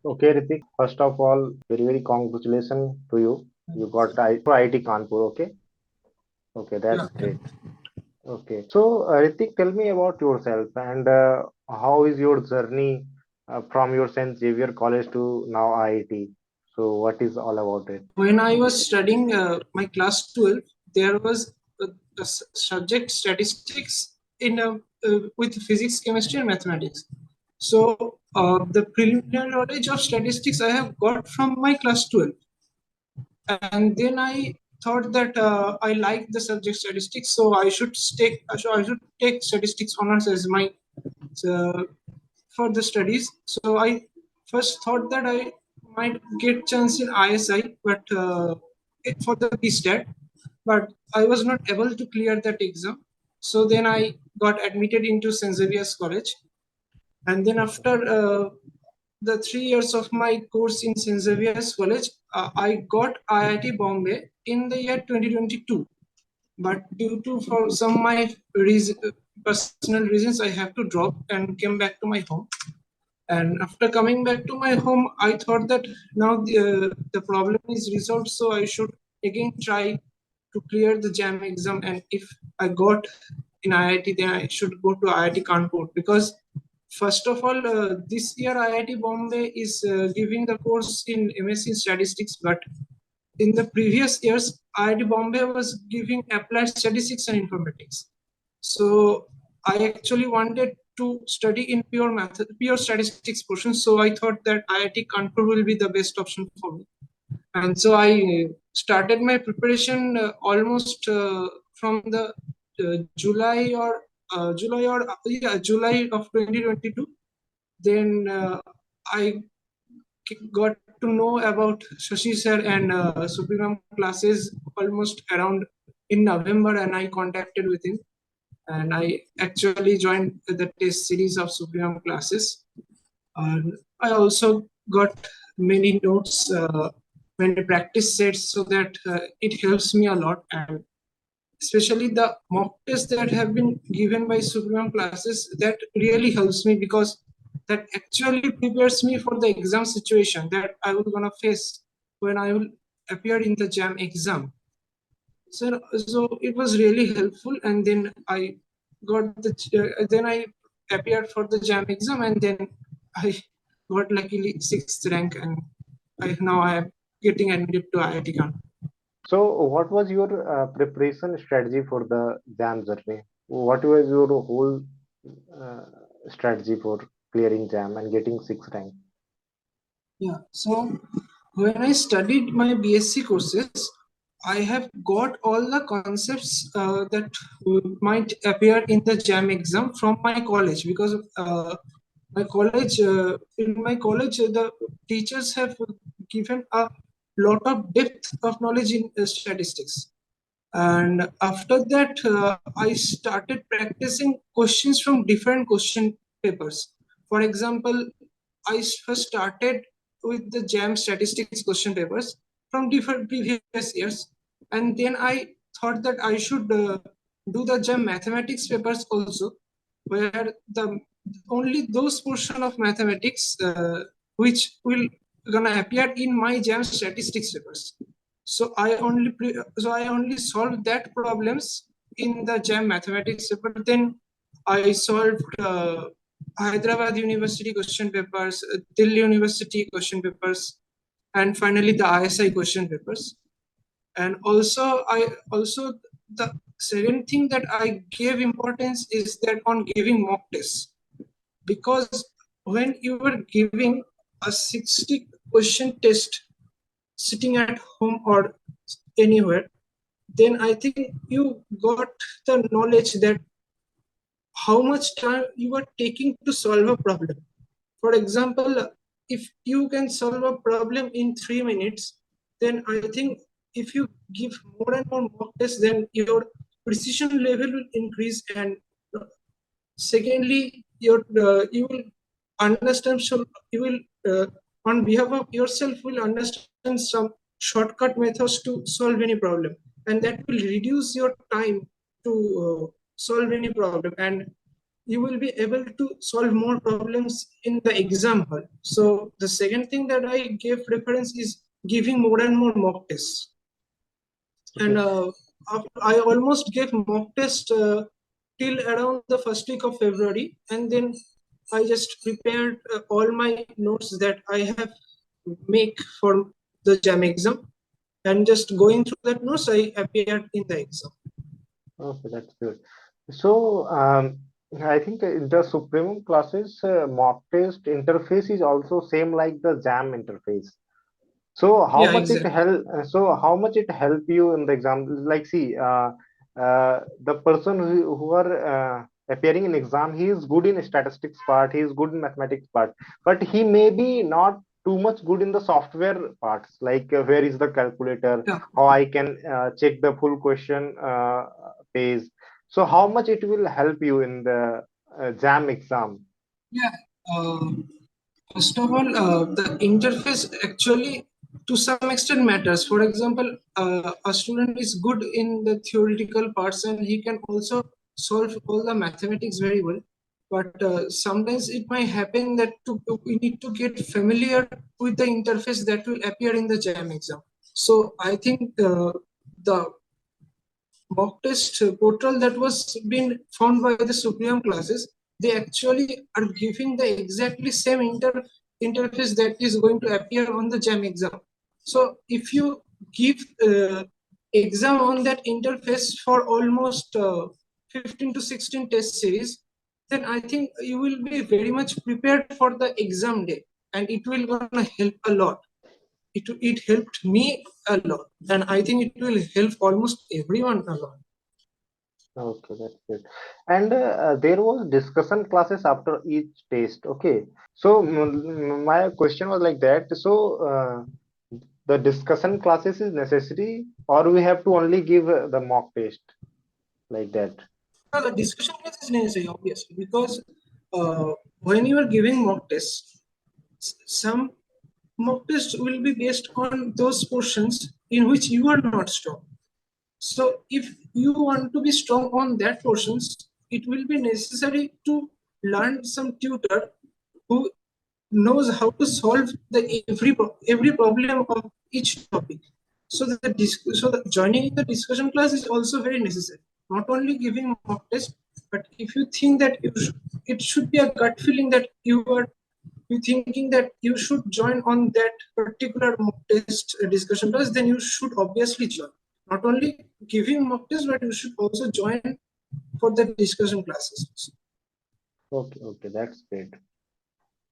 Okay, Ritik. First of all, very congratulations to you. You got IIT Kanpur. Okay, Yeah. that's great. Okay, so Ritik, tell me about yourself and how is your journey from your St. Xavier College to now IIT? So, what is all about it? When I was studying my class 12, there was a subject statistics in with physics, chemistry, and mathematics. So the preliminary knowledge of statistics I have got from my class 12, and then I thought that I like the subject statistics, so I should take statistics honors as my uh, for the studies. So I first thought that I might get chance in ISI, but for the PSTAT, but I was not able to clear that exam. So then I got admitted into St. Xavier's College, and then after the 3 years of my course in St. Xavier's College, I got IIT Bombay in the year 2022. But due to for some my personal reasons, I have to drop and came back to my home. And after coming back to my home, I thought that now the problem is resolved, so I should again try to clear the JAM exam. And if I got in IIT, then I should go to IIT Kanpur, because first of all, this year IIT Bombay is giving the course in M.sc statistics, but in the previous years, IIT Bombay was giving applied statistics and informatics. So I actually wanted to study in pure statistics portion. So I thought that IIT Kanpur will be the best option for me. And so I started my preparation almost from the July of 2022. Then I got to know about Shashi sir and Supremum classes almost around in November, and I contacted with him, and I actually joined the test series of Supremum classes. And I also got many notes, many practice sets, so that it helps me a lot. And especially the mock tests that have been given by Supremum classes, that really helps me, because that actually prepares me for the exam situation that I will gonna face when I will appear in the JAM exam. So it was really helpful, and then I got then I appeared for the JAM exam, and then I got luckily sixth rank, and now I am getting admitted to IIT Kanpur. So, what was your preparation strategy for the JAM journey? What was your whole uh, strategy for clearing JAM and getting sixth rank? Yeah. So when I studied my BSc courses, I have got all the concepts that might appear in the JAM exam from my college, because in my college, the teachers have given a lot of depth of knowledge in statistics. And after that, I started practicing questions from different question papers. For example, I first started with the JAM statistics question papers from different previous years, and then I thought that I should do the JAM mathematics papers also, where the only those portion of mathematics which will gonna appear in my JAM statistics papers. So I only solved that problems in the JAM mathematics paper. Then I solved Hyderabad University question papers, Delhi University question papers, and finally the ISI question papers. And also the second thing that I gave importance is that on giving mock tests, because when you were giving a 60 question test sitting at home or anywhere, then I think you got the knowledge that how much time you are taking to solve a problem. For example, if you can solve a problem in 3 minutes, then I think if you give more and more mock tests, then your precision level will increase. And secondly, you will understand. So you will, on behalf of yourself, will understand some shortcut methods to solve any problem, and that will reduce your time to solve any problem. And you will be able to solve more problems in the exam hall. So the second thing that I gave preference is giving more and more mock tests. And Okay. I almost gave mock test till around the first week of February, and then I just prepared all my notes that I have make for the JAM exam, and just going through that notes, I appeared in the exam. Okay, that's good. So, I think in the Supremum classes, mock test interface is also same like the JAM interface. So how Yeah, much it exactly. help? So how much it help you in the exam? Like, see, the person who are appearing in exam, he is good in statistics part, he is good in mathematics part, but he may be not too much good in the software parts. Like, where is the calculator? Yeah, How I can check the full question page? So how much it will help you in the JAM exam? yeah. First of all, the interface actually to some extent matters. For example, a student is good in the theoretical parts and he can also solve all the mathematics very well. But sometimes it might happen that we need to get familiar with the interface that will appear in the JAM exam. So I think the mock test portal that was being found by the Supreme classes, they actually are giving the exactly same interface that is going to appear on the JAM exam. So if you give exam on that interface for almost 15 to 16 test series, then I think you will be very much prepared for the exam day, and it will gonna help a lot. It helped me a lot, and I think it will help almost everyone a lot. Okay, that's good. And there was discussion classes after each test. Okay, so my question was like that. So the discussion classes is necessary, or we have to only give the mock test like that? The discussion class is necessary, obviously, because when you are giving mock tests, some mock tests will be based on those portions in which you are not strong. So if you want to be strong on that portions, it will be necessary to learn some tutor who knows how to solve the every problem of each topic. So the joining in the discussion class is also very necessary. Not only giving mock test, but if you think that it should be a gut feeling that you thinking that you should join on that particular mock test discussion class, then you should obviously join. Not only giving mock test, but you should also join for the discussion classes. Okay, okay, that's great.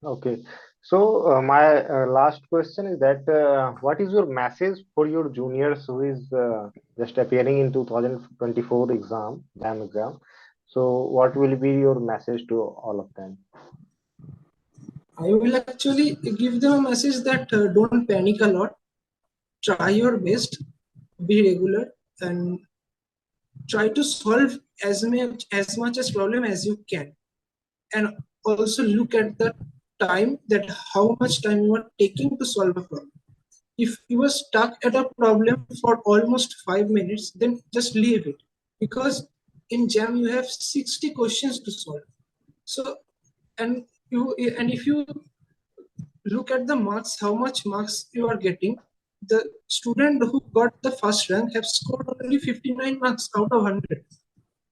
Okay, so my last question is that what is your message for your juniors who is just appearing in 2024 exam, JAM exam? So what will be your message to all of them? I will actually give them a message that don't panic a lot. Try your best, be regular, and try to solve as much as problem as you can. And also look at the time, that how much time you are taking to solve a problem. If you are stuck at a problem for almost 5 minutes, then just leave it, because in JAM you have 60 questions to solve. So and and if you look at the marks, how much marks you are getting. The student who got the first rank have scored only 59 marks out of 100.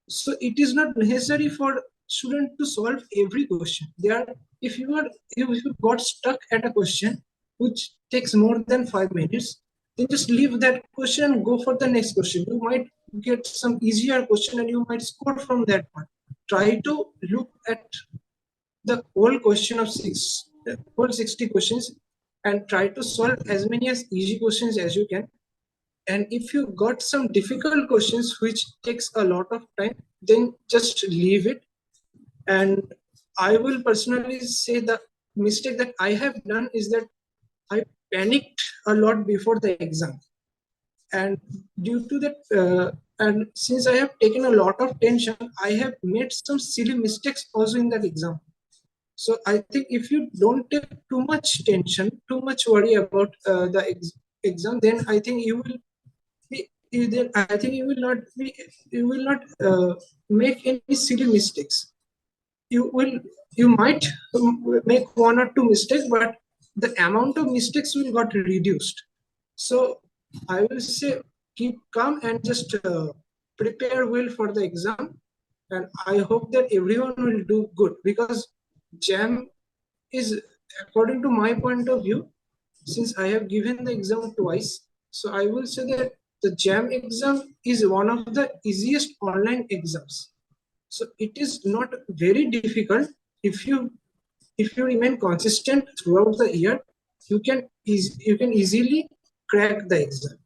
So it is not necessary for student to solve every question. They are, if you got stuck at a question which takes more than 5 minutes, then just leave that question and go for the next question. You might get some easier question and you might score from that one. Try to look at the whole question of whole 60 questions, and try to solve as many as easy questions as you can. And if you got some difficult questions which takes a lot of time, then just leave it. And I will personally say the mistake that I have done is that I panicked a lot before the exam, and due to that and since I have taken a lot of tension, I have made some silly mistakes also in that exam. So I think if you don't take too much tension, too much worry about the exam, then I think you will then I think you will not make any silly mistakes. you might make one or two mistakes, but the amount of mistakes will got reduced. So I will say keep calm and just prepare well for the exam, and I hope that everyone will do good, because JAM is, according to my point of view, since I have given the exam twice, so I will say that the JAM exam is one of the easiest online exams. So it is not very difficult. If you remain consistent throughout the year, you can easily crack the exam.